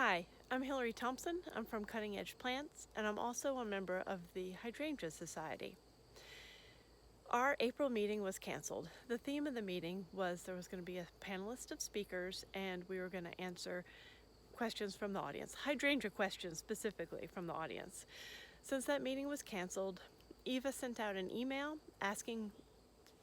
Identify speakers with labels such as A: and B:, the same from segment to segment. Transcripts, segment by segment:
A: Hi, I'm Hillary Thompson. I'm from Cutting Edge Plants, and I'm also a member of the Hydrangeas Society. Our April meeting was canceled. The theme of the meeting was there was going to be a panelist of speakers, and we were going to answer questions from the audience, hydrangea questions specifically from the audience. Since that meeting was canceled, Eva sent out an email asking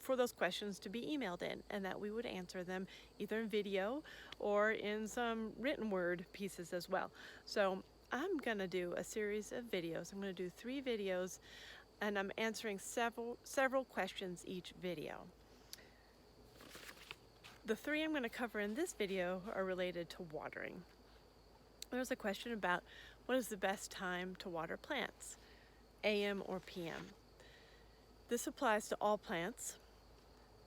A: for those questions to be emailed in and that we would answer them either in video or in some written word pieces as well. So I'm going to do a series of videos. I'm going to do 3 videos and I'm answering several questions each video. The 3 I'm going to cover in this video are related to watering. There's a question about what is the best time to water plants, AM or PM. This applies to all plants.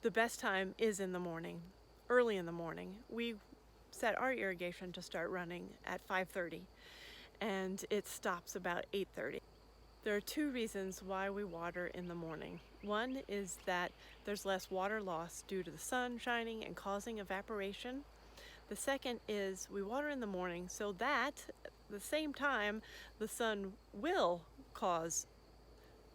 A: The best time is in the morning, early in the morning. We set our irrigation to start running at 5:30 and it stops about 8:30. There are 2 reasons why we water in the morning. One is that there's less water loss due to the sun shining and causing evaporation. The second is we water in the morning so that at the same time the sun will cause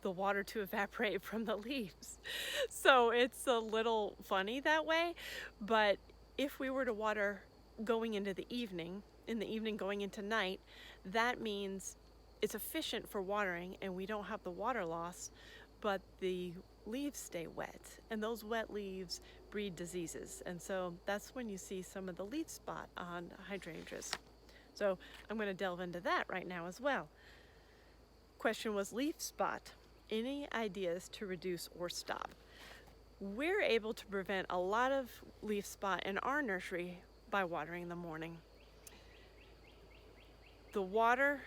A: the water to evaporate from the leaves. So it's a little funny that way, but if we were to water going into the evening, in the evening going into night, that means it's efficient for watering and we don't have the water loss, but the leaves stay wet, and those wet leaves breed diseases, and so that's when you see some of the leaf spot on hydrangeas. So I'm going to delve into that right now as well. Question was leaf spot. Any ideas to reduce or stop? We're able to prevent a lot of leaf spot in our nursery by watering in the morning. The water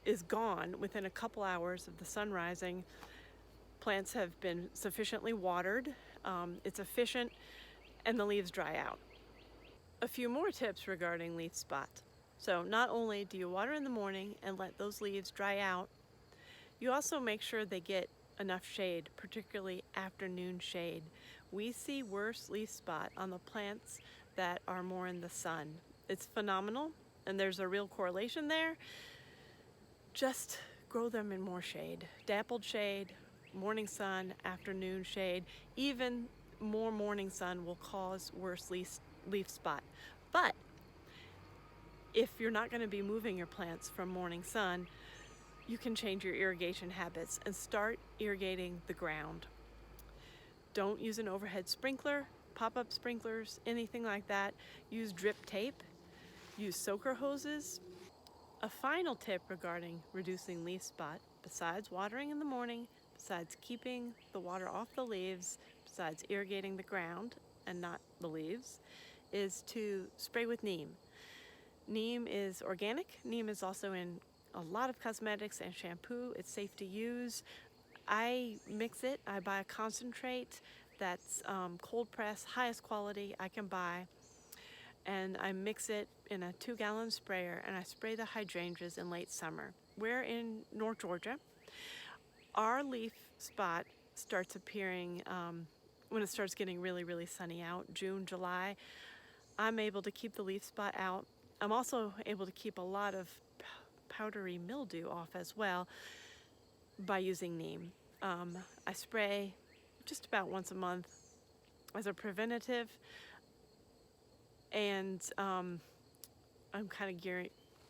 A: is gone within a couple hours of the sun rising. Plants have been sufficiently watered, it's efficient, and the leaves dry out. A few more tips regarding leaf spot. So not only do you water in the morning and let those leaves dry out, you also make sure they get enough shade, particularly afternoon shade. We see worse leaf spot on the plants that are more in the sun. It's phenomenal, and there's a real correlation there. Just grow them in more shade. Dappled shade, morning sun, afternoon shade. Even more morning sun will cause worse leaf spot. But if you're not going to be moving your plants from morning sun, you can change your irrigation habits and start irrigating the ground. Don't use an overhead sprinkler, pop-up sprinklers, anything like that. Use drip tape, use soaker hoses. A final tip regarding reducing leaf spot, besides watering in the morning, besides keeping the water off the leaves, besides irrigating the ground and not the leaves, is to spray with neem. Neem is organic. Neem is also in a lot of cosmetics and shampoo. It's safe to use. I mix it. I buy a concentrate that's cold press, highest quality I can buy, and I mix it in a 2-gallon sprayer, and I spray the hydrangeas in late summer. We're in North Georgia. Our leaf spot starts appearing when it starts getting really, really sunny out, June, July. I'm able to keep the leaf spot out. I'm also able to keep a lot of powdery mildew off as well by using neem. I spray just about once a month as a preventative, and I'm kind of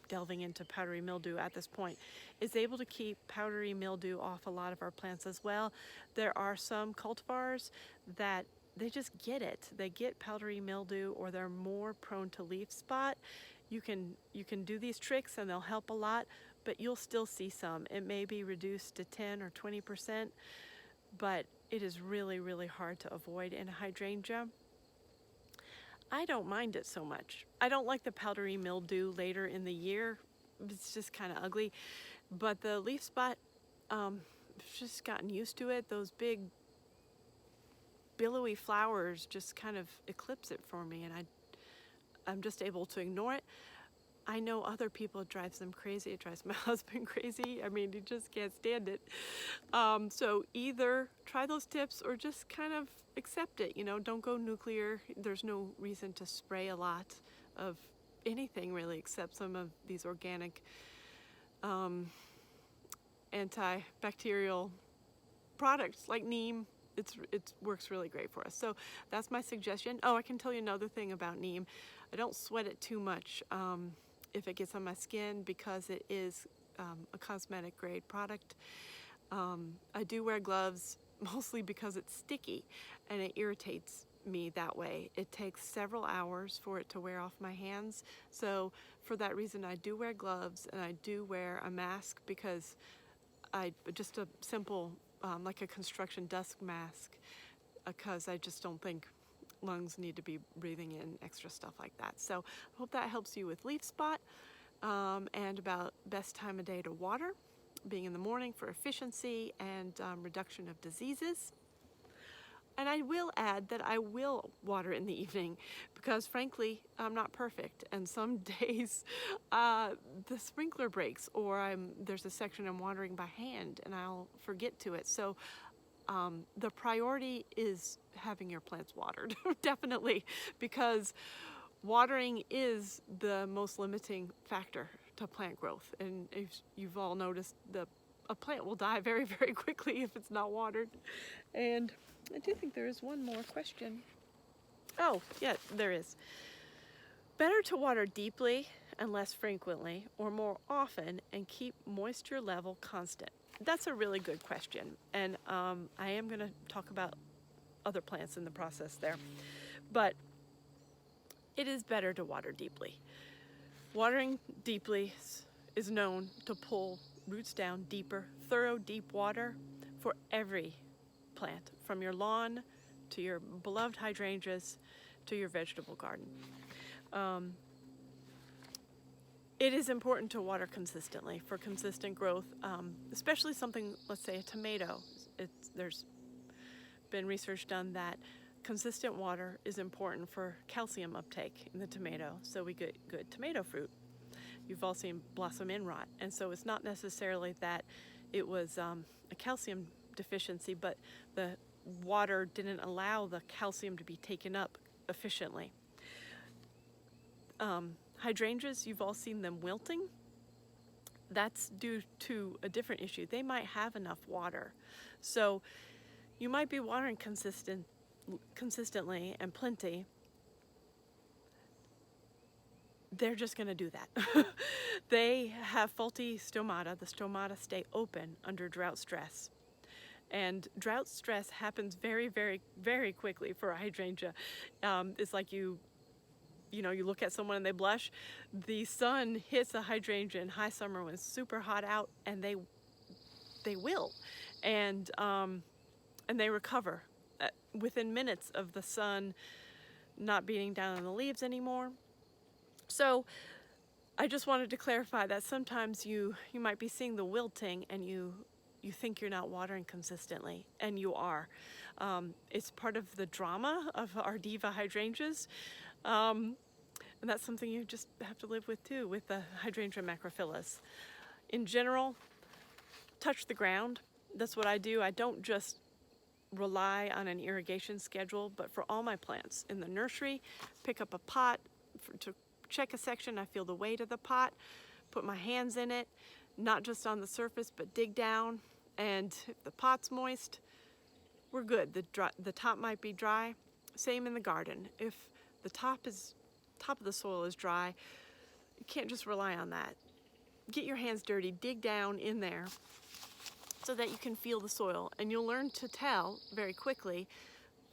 A: delving into powdery mildew at this point. It's able to keep powdery mildew off a lot of our plants as well. There are some cultivars that they just get it. They get powdery mildew, or they're more prone to leaf spot. You can do these tricks and they'll help a lot, but you'll still see some. It may be reduced to 10 or 20%, but it is really, really hard to avoid in a hydrangea. I don't mind it so much. I don't like the powdery mildew later in the year. It's just kind of ugly, but the leaf spot, I've just gotten used to it. Those big billowy flowers just kind of eclipse it for me, and I'm just able to ignore it. I know other people, it drives them crazy. It drives my husband crazy. I mean, he just can't stand it. So either try those tips or just kind of accept it. You know, don't go nuclear. There's no reason to spray a lot of anything really except some of these organic antibacterial products like neem. It works really great for us. So that's my suggestion. Oh, I can tell you another thing about neem. I don't sweat it too much if it gets on my skin because it is a cosmetic grade product. I do wear gloves mostly because it's sticky and it irritates me that way. It takes several hours for it to wear off my hands. So for that reason, I do wear gloves and I do wear a mask because just a simple, like a construction dust mask, because I just don't think lungs need to be breathing in extra stuff like that. So I hope that helps you with leaf spot and about best time of day to water, being in the morning for efficiency and reduction of diseases. And I will add that I will water in the evening because frankly, I'm not perfect. And some days the sprinkler breaks or there's a section I'm watering by hand and I'll forget to it. So the priority is having your plants watered, definitely, because watering is the most limiting factor to plant growth. And if you've all noticed, a plant will die very, very quickly if it's not watered. And I do think there is one more question. Oh, yeah, there is. Better to water deeply and less frequently or more often and keep moisture level constant? That's a really good question. And I am going to talk about other plants in the process there. But it is better to water deeply. Watering deeply is known to pull roots down deeper. Thorough deep water for every plant, from your lawn to your beloved hydrangeas to your vegetable garden. It is important to water consistently for consistent growth, especially something, let's say a tomato. There's been research done that consistent water is important for calcium uptake in the tomato, so we get good tomato fruit. You've all seen blossom end rot, and so it's not necessarily that it was a calcium deficiency, but the water didn't allow the calcium to be taken up efficiently. Hydrangeas, you've all seen them wilting. That's due to a different issue. They might have enough water. So you might be watering consistently and plenty. They're just going to do that. They have faulty stomata. The stomata stay open under drought stress. And drought stress happens very, very, very quickly for a hydrangea. It's like you look at someone and they blush. The sun hits a hydrangea in high summer when it's super hot out, and they will, and they recover within minutes of the sun not beating down on the leaves anymore. So I just wanted to clarify that sometimes you might be seeing the wilting and you think you're not watering consistently, and you are. It's part of the drama of our diva hydrangeas. And that's something you just have to live with too, with the hydrangea macrophyllus. In general, touch the ground. That's what I do. I don't just rely on an irrigation schedule, but for all my plants in the nursery, pick up a pot to check a section. I feel the weight of the pot, put my hands in it, not just on the surface, but dig down. And if the pot's moist, we're good. The top might be dry. Same in the garden. If the top of the soil is dry, you can't just rely on that. Get your hands dirty, dig down in there so that you can feel the soil, and you'll learn to tell very quickly,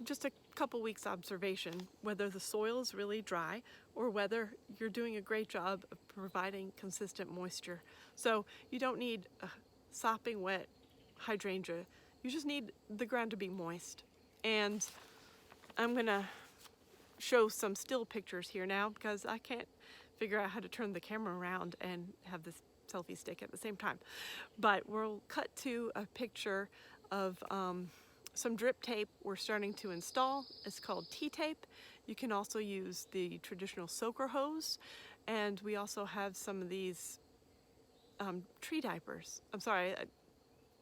A: just a couple weeks observation, whether the soil is really dry or whether you're doing a great job of providing consistent moisture. So you don't need a sopping wet hydrangea. You just need the ground to be moist. And I'm gonna show some still pictures here now because I can't figure out how to turn the camera around and have this selfie stick at the same time. But we'll cut to a picture of some drip tape we're starting to install. It's called T-tape. You can also use the traditional soaker hose, and we also have some of these tree diapers. I'm sorry,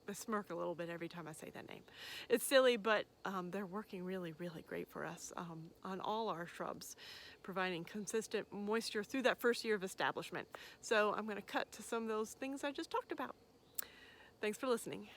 A: I smirk a little bit every time I say that name. It's silly, but they're working really, really great for us on all our shrubs, providing consistent moisture through that first year of establishment. So I'm going to cut to some of those things I just talked about. Thanks for listening.